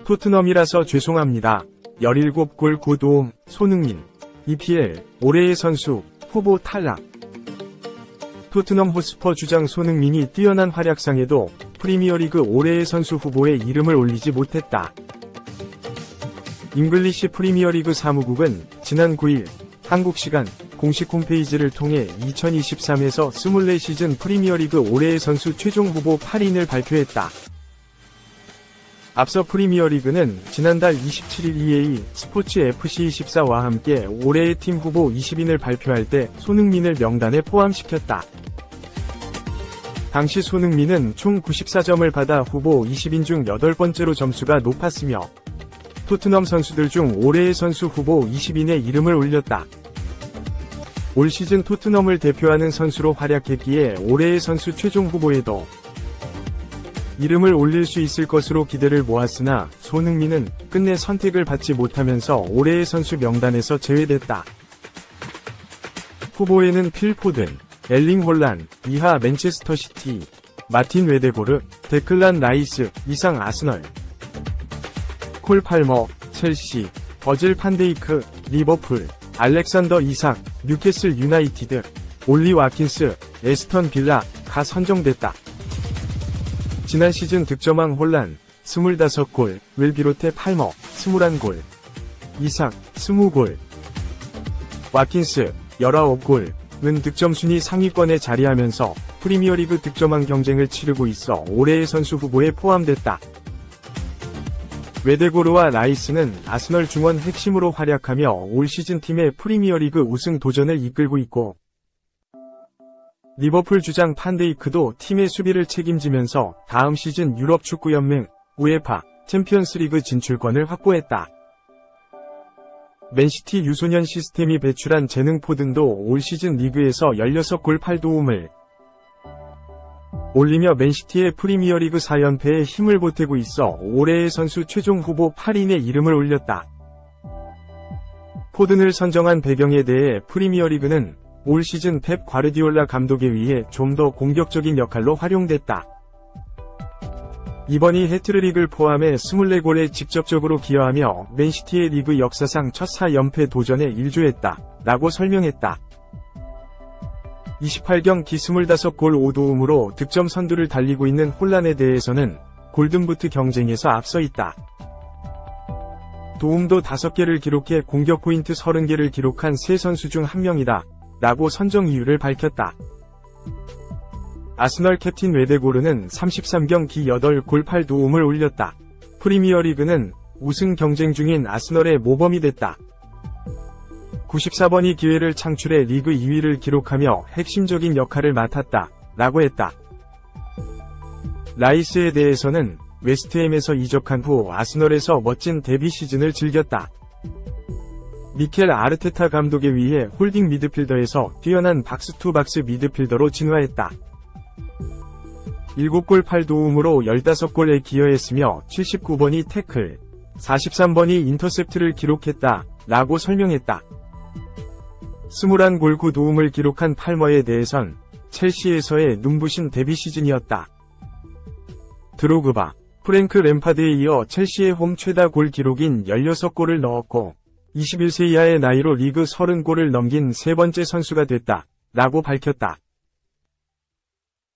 토트넘이라서 죄송합니다. 17골 9도움, 손흥민. EPL, 올해의 선수, 후보 탈락. 토트넘 호스퍼 주장 손흥민이 뛰어난 활약상에도 프리미어리그 올해의 선수 후보에 이름을 올리지 못했다. 잉글리시 프리미어리그 사무국은 지난 9일 한국 시간 공식 홈페이지를 통해 2023에서 24시즌 프리미어리그 올해의 선수 최종 후보 8인을 발표했다. 앞서 프리미어리그는 지난달 27일 EA 스포츠 FC24와 함께 올해의 팀 후보 20인을 발표할 때 손흥민을 명단에 포함시켰다. 당시 손흥민은 총 94점을 받아 후보 20인 중 8번째로 점수가 높았으며 토트넘 선수들 중 올해의 선수 후보 20인에 이름을 올렸다. 올 시즌 토트넘을 대표하는 선수로 활약했기에 올해의 선수 최종 후보에도 이름을 올릴 수 있을 것으로 기대를 모았으나 손흥민은 끝내 선택을 받지 못하면서 올해의 선수 명단에서 제외됐다. 후보에는 필 포든, 엘링 홀란, 이하 맨체스터 시티, 마틴 웨데고르, 데클란 라이스, 이상 아스널, 콜 팔머, 첼시, 버질 판데이크, 리버풀, 알렉산더 이삭, 뉴캐슬 유나이티드, 올리 와킨스, 에스턴 빌라가 선정됐다. 지난 시즌 득점왕 홀란 25골, 웰 비롯해 팔머 21골, 이삭 20골, 와킨스 19골은 득점 순위 상위권에 자리하면서 프리미어리그 득점왕 경쟁을 치르고 있어 올해의 선수 후보에 포함됐다. 웨데고르와 라이스는 아스널 중원 핵심으로 활약하며 올 시즌 팀의 프리미어리그 우승 도전을 이끌고 있고 리버풀 주장 판데이크도 팀의 수비를 책임지면서 다음 시즌 유럽 축구연맹 우에파 챔피언스리그 진출권을 확보했다. 맨시티 유소년 시스템이 배출한 재능 포든도 올 시즌 리그에서 16골 8도움을 올리며 맨시티의 프리미어리그 4연패에 힘을 보태고 있어 올해의 선수 최종 후보 8인의 이름을 올렸다. 포든을 선정한 배경에 대해 프리미어리그는 올 시즌 펩 과르디올라 감독에 의해 좀 더 공격적인 역할로 활용됐다. 이번이 해트트릭을 포함해 24골에 직접적으로 기여하며 맨시티의 리그 역사상 첫 4연패 도전에 일조했다. 라고 설명했다. 28경기 25골 5도움으로 득점 선두를 달리고 있는 홀란에 대해서는 골든부트 경쟁에서 앞서 있다. 도움도 5개를 기록해 공격 포인트 30개를 기록한 세 선수 중 한 명이다. 라고 선정 이유를 밝혔다. 아스널 캡틴 웨데고르는 33경기 8골 8도움을 올렸다. 프리미어리그는 우승 경쟁 중인 아스널의 모범이 됐다. 94번이 기회를 창출해 리그 2위를 기록하며 핵심적인 역할을 맡았다. 라고 했다. 라이스에 대해서는 웨스트햄에서 이적한 후 아스널에서 멋진 데뷔 시즌을 즐겼다. 미켈 아르테타 감독에 의해 홀딩 미드필더에서 뛰어난 박스2박스 미드필더로 진화했다. 7골 8도움으로 15골에 기여했으며 79번이 태클, 43번이 인터셉트를 기록했다. 라고 설명했다. 21골 9도움을 기록한 팔머에 대해선 첼시에서의 눈부신 데뷔 시즌이었다. 드로그바, 프랭크 램파드에 이어 첼시의 홈 최다 골 기록인 16골을 넣었고 21세 이하의 나이로 리그 30골을 넘긴 세 번째 선수가 됐다. 라고 밝혔다.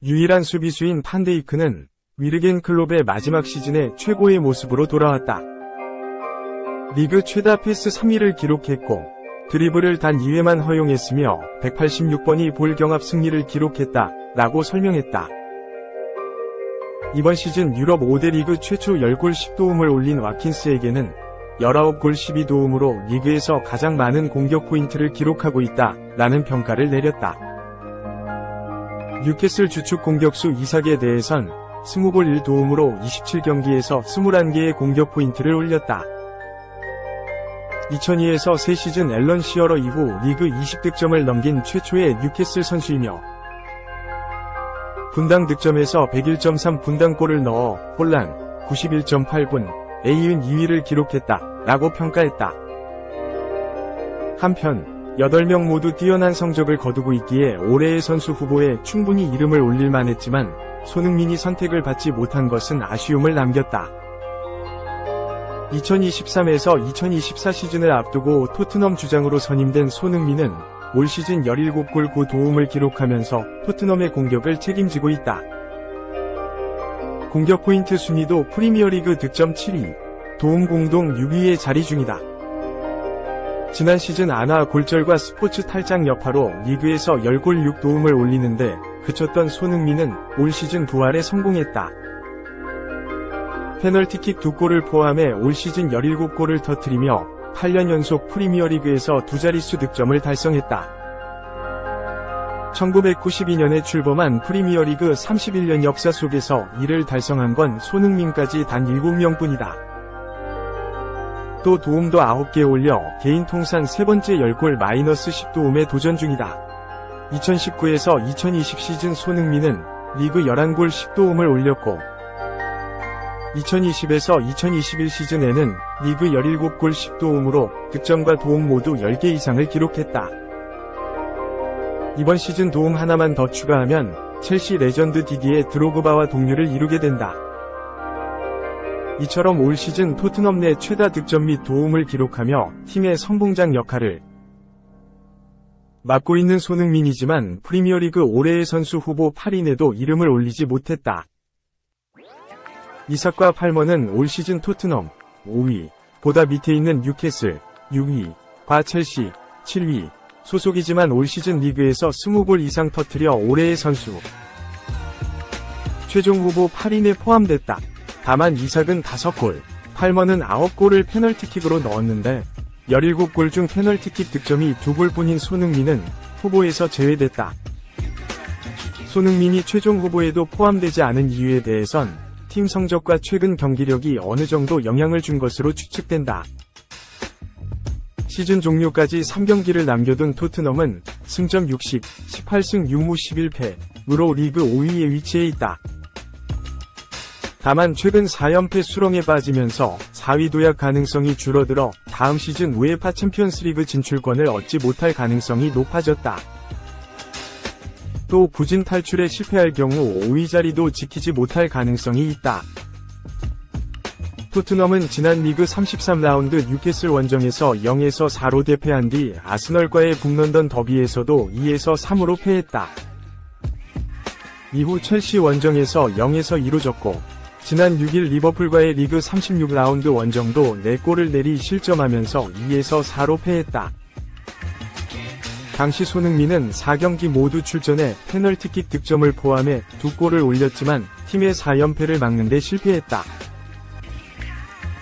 유일한 수비수인 판데이크는 위르겐 클롭의 마지막 시즌에 최고의 모습으로 돌아왔다. 리그 최다 패스 3위를 기록했고 드리블을 단 2회만 허용했으며 186번이 볼 경합 승리를 기록했다. 라고 설명했다. 이번 시즌 유럽 5대 리그 최초 10골 10도움을 올린 와킨스에게는 19골 12도움으로 리그에서 가장 많은 공격 포인트를 기록하고 있다. 라는 평가를 내렸다. 뉴캐슬 주축 공격수 이삭에 대해선 20골 1도움으로 27경기에서 21개의 공격 포인트를 올렸다. 2002에서 새 시즌 앨런 시어러 이후 리그 20득점을 넘긴 최초의 뉴캐슬 선수이며 분당 득점에서 101.3 분당골을 넣어 홀란 91.8분 A은 2위를 기록했다. 라고 평가했다. 한편 8명 모두 뛰어난 성적을 거두고 있기에 올해의 선수 후보에 충분히 이름을 올릴 만했지만 손흥민이 선택을 받지 못한 것은 아쉬움을 남겼다. 2023에서 2024 시즌을 앞두고 토트넘 주장으로 선임된 손흥민은 올 시즌 17골 9도움을 기록하면서 토트넘의 공격을 책임지고 있다. 공격 포인트 순위도 프리미어리그 득점 7위, 도움 공동 6위에 자리 중이다. 지난 시즌 안와 골절과 스포츠 탈장 여파로 리그에서 10골 6도움을 올리는데 그쳤던 손흥민은 올 시즌 부활에 성공했다. 페널티킥 2골을 포함해 올 시즌 17골을 터뜨리며 8년 연속 프리미어리그에서 두 자릿수 득점을 달성했다. 1992년에 출범한 프리미어리그 31년 역사 속에서 이를 달성한 건 손흥민까지 단 7명뿐이다. 또 도움도 9개 올려 개인 통산 세 번째 10골 -10도움에 도전 중이다. 2019에서 2020 시즌 손흥민은 리그 11골 10도움을 올렸고 2020에서 2021 시즌에는 리그 17골 10도움으로 득점과 도움 모두 10개 이상을 기록했다. 이번 시즌 도움 하나만 더 추가하면 첼시 레전드 디디에 드로그바와 동률을 이루게 된다. 이처럼 올 시즌 토트넘 내 최다 득점 및 도움을 기록하며 팀의 선봉장 역할을 맡고 있는 손흥민이지만 프리미어리그 올해의 선수 후보 8인에도 이름을 올리지 못했다. 이삭과 팔머는 올 시즌 토트넘 5위, 보다 밑에 있는 뉴캐슬 6위,과 첼시 7위 소속이지만 올 시즌 리그에서 20골 이상 터뜨려 올해의 선수 최종 후보 8인에 포함됐다. 다만 이삭은 5골, 팔머는 9골을 페널티킥으로 넣었는데 17골 중 페널티킥 득점이 2골뿐인 손흥민은 후보에서 제외됐다. 손흥민이 최종 후보에도 포함되지 않은 이유에 대해선 팀 성적과 최근 경기력이 어느 정도 영향을 준 것으로 추측된다. 시즌 종료까지 3경기를 남겨둔 토트넘은 승점 60, 18승 6무 11패으로 리그 5위에 위치해 있다. 다만 최근 4연패 수렁에 빠지면서 4위 도약 가능성이 줄어들어 다음 시즌 우에파 챔피언스리그 진출권을 얻지 못할 가능성이 높아졌다. 또 부진 탈출에 실패할 경우 5위 자리도 지키지 못할 가능성이 있다. 토트넘은 지난 리그 33라운드 뉴캐슬 원정에서 0에서 4로 대패한 뒤 아스널과의 북런던 더비에서도 2에서 3으로 패했다. 이후 첼시 원정에서 0에서 2로 졌고 지난 6일 리버풀과의 리그 36라운드 원정도 4골을 내리 실점하면서 2에서 4로 패했다. 당시 손흥민은 4경기 모두 출전해 페널티킥 득점을 포함해 2골을 올렸지만 팀의 4연패를 막는 데 실패했다.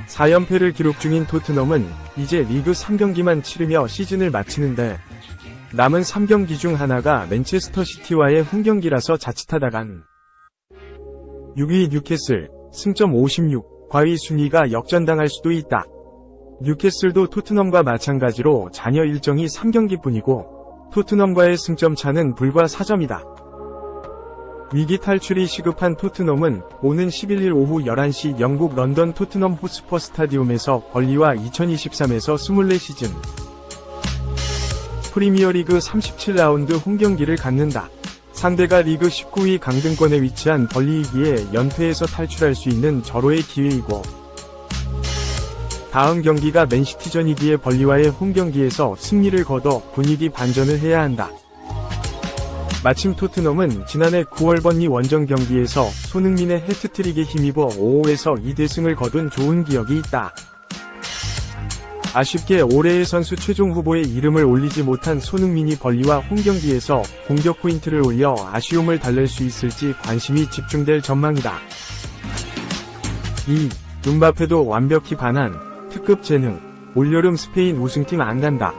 4연패를 기록 중인 토트넘은 이제 리그 3경기만 치르며 시즌을 마치는데 남은 3경기 중 하나가 맨체스터 시티와의 홈경기라서 자칫하다간 6위 뉴캐슬, 승점 56, 과위 순위가 역전당할 수도 있다. 뉴캐슬도 토트넘과 마찬가지로 잔여 일정이 3경기뿐이고 토트넘과의 승점 차는 불과 4점이다. 위기 탈출이 시급한 토트넘은 오는 11일 오후 11시 영국 런던 토트넘 호스퍼 스타디움에서 벌리와 2023에서 24시즌 프리미어리그 37라운드 홈경기를 갖는다. 상대가 리그 19위 강등권에 위치한 벌리이기에 연패에서 탈출할 수 있는 절호의 기회이고 다음 경기가 맨시티전이기에 벌리와의 홈경기에서 승리를 거둬 분위기 반전을 해야 한다. 마침 토트넘은 지난해 9월 번리 원정 경기에서 손흥민의 해트트릭에 힘입어 5-5에서 2대승을 거둔 좋은 기억이 있다. 아쉽게 올해의 선수 최종 후보에 이름을 올리지 못한 손흥민이 벌리와 홈경기에서 공격 포인트를 올려 아쉬움을 달랠 수 있을지 관심이 집중될 전망이다. 2. 음바페도 완벽히 반한 특급 재능, 올여름 스페인 우승팀 안 간다.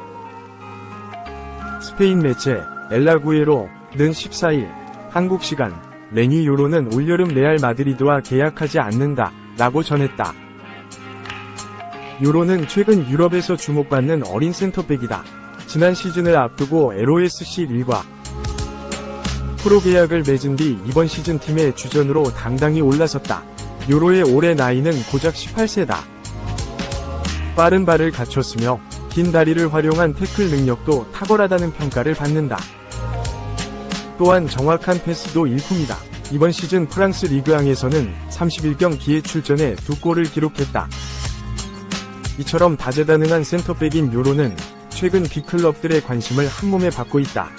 스페인 매체 엘라구에로는 14일 한국 시간 레니 요로는 올여름 레알 마드리드와 계약하지 않는다 라고 전했다. 요로는 최근 유럽에서 주목받는 어린 센터백이다. 지난 시즌을 앞두고 LOSC 릴과 프로 계약을 맺은 뒤 이번 시즌 팀의 주전으로 당당히 올라섰다. 요로의 올해 나이는 고작 18세다. 빠른 발을 갖췄으며 긴 다리를 활용한 태클 능력도 탁월하다는 평가를 받는다. 또한 정확한 패스도 일품이다. 이번 시즌 프랑스 리그앙에서는 31경기에 출전해 2골을 기록했다. 이처럼 다재다능한 센터백인 요로는 최근 빅클럽들의 관심을 한몸에 받고 있다.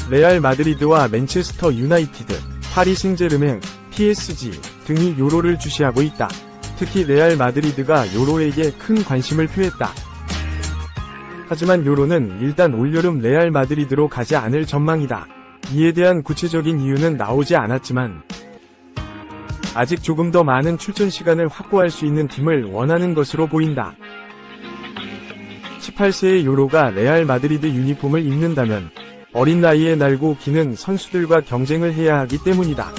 레알 마드리드와 맨체스터 유나이티드, 파리 생제르맹, PSG 등이 요로를 주시하고 있다. 특히 레알 마드리드가 요로에게 큰 관심을 표했다. 하지만 요로는 일단 올여름 레알 마드리드로 가지 않을 전망이다. 이에 대한 구체적인 이유는 나오지 않았지만 아직 조금 더 많은 출전 시간을 확보할 수 있는 팀을 원하는 것으로 보인다. 18세의 요로가 레알 마드리드 유니폼을 입는다면 어린 나이에 날고 기는 선수들과 경쟁을 해야 하기 때문이다.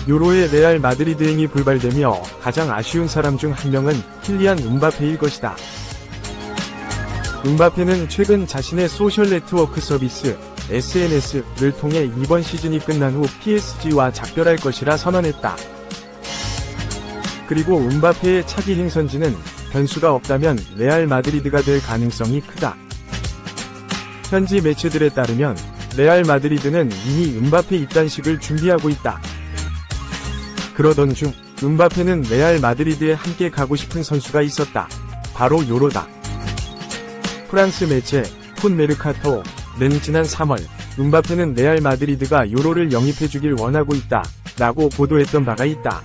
요로의 레알 마드리드행이 불발되며 가장 아쉬운 사람 중 한 명은 킬리안 음바페일 것이다. 음바페는 최근 자신의 소셜 네트워크 서비스 SNS를 통해 이번 시즌이 끝난 후 PSG와 작별할 것이라 선언했다. 그리고 음바페의 차기 행선지는 변수가 없다면 레알 마드리드가 될 가능성이 크다. 현지 매체들에 따르면 레알 마드리드는 이미 음바페 입단식을 준비하고 있다. 그러던 중 음바페는 레알 마드리드에 함께 가고 싶은 선수가 있었다. 바로 요로다. 프랑스 매체 폰 메르카토는 지난 3월 음바페는 레알 마드리드가 요로를 영입해주길 원하고 있다 라고 보도했던 바가 있다.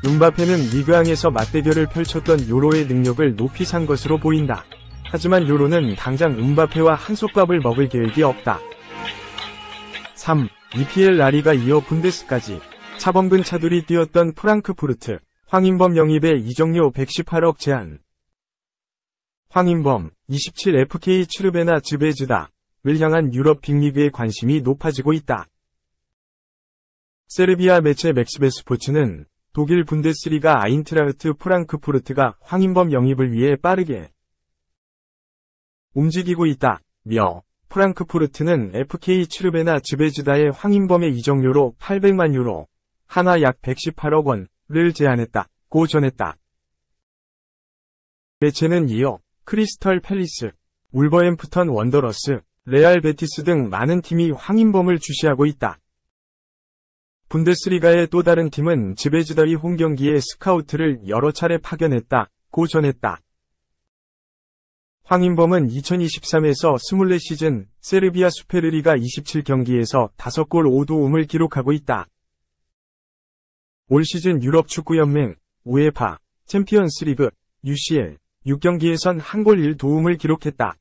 음바페는 리그앙에서 맞대결을 펼쳤던 요로의 능력을 높이 산 것으로 보인다. 하지만 요로는 당장 음바페와 한솥밥을 먹을 계획이 없다. 3. EPL 라리가 이어 분데스까지 차범근 차둘이 뛰었던 프랑크푸르트, 황인범 영입에 이적료 118억 제한. 황인범, 27FK 츠르베나 즈베즈다를 향한 유럽 빅리그의 관심이 높아지고 있다. 세르비아 매체 맥스베스포츠는 독일 분데스리가 아인트라흐트 프랑크푸르트가 황인범 영입을 위해 빠르게 움직이고 있다며 프랑크푸르트는 FK 츠르베나 즈베즈다의 황인범의 이적료로 800만 유로, 하나 약 118억 원을 제안했다고 전했다. 매체는 이어 크리스털 팰리스, 울버햄프턴 원더러스, 레알 베티스 등 많은 팀이 황인범을 주시하고 있다. 분데스리가의 또 다른 팀은 즈베즈다의 홈경기에 스카우트를 여러 차례 파견했다고 전했다. 황인범은 2023에서 24시즌 세르비아 수페르리가 27경기에서 5골 5도움을 기록하고 있다. 올 시즌 유럽 축구연맹, 우에파, 챔피언스리그, UCL, 6경기에선 1골 1도움을 기록했다.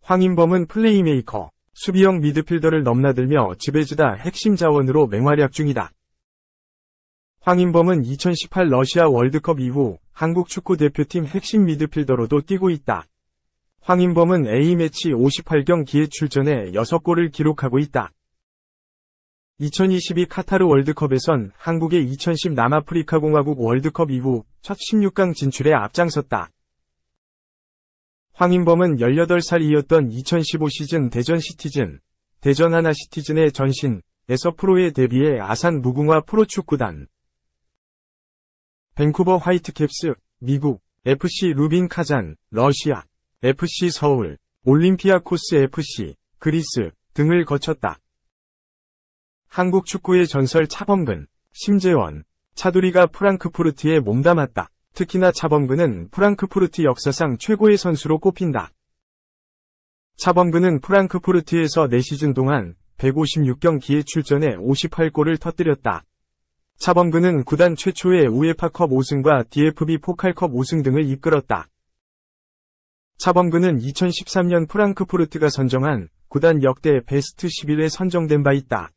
황인범은 플레이메이커, 수비형 미드필더를 넘나들며 즈베즈다 핵심 자원으로 맹활약 중이다. 황인범은 2018 러시아 월드컵 이후 한국 축구대표팀 핵심 미드필더로도 뛰고 있다. 황인범은 A매치 58경기에 출전해 6골을 기록하고 있다. 2022 카타르 월드컵에선 한국의 2010 남아프리카 공화국 월드컵 이후 첫 16강 진출에 앞장섰다. 황인범은 18살이었던 2015 시즌 대전 시티즌, 대전 하나 시티즌의 전신에서 프로에 데뷔해 아산 무궁화 프로축구단, 밴쿠버 화이트캡스, 미국, FC 루빈 카잔, 러시아, FC 서울, 올림피아코스 FC, 그리스 등을 거쳤다. 한국 축구의 전설 차범근, 심재원, 차두리가 프랑크푸르트에 몸담았다. 특히나 차범근은 프랑크푸르트 역사상 최고의 선수로 꼽힌다. 차범근은 프랑크푸르트에서 4시즌 동안 156경기에 출전해 58골을 터뜨렸다. 차범근은 구단 최초의 우에파컵 5승과 DFB 포칼컵 5승 등을 이끌었다. 차범근은 2013년 프랑크푸르트가 선정한 구단 역대 베스트 11에 선정된 바 있다.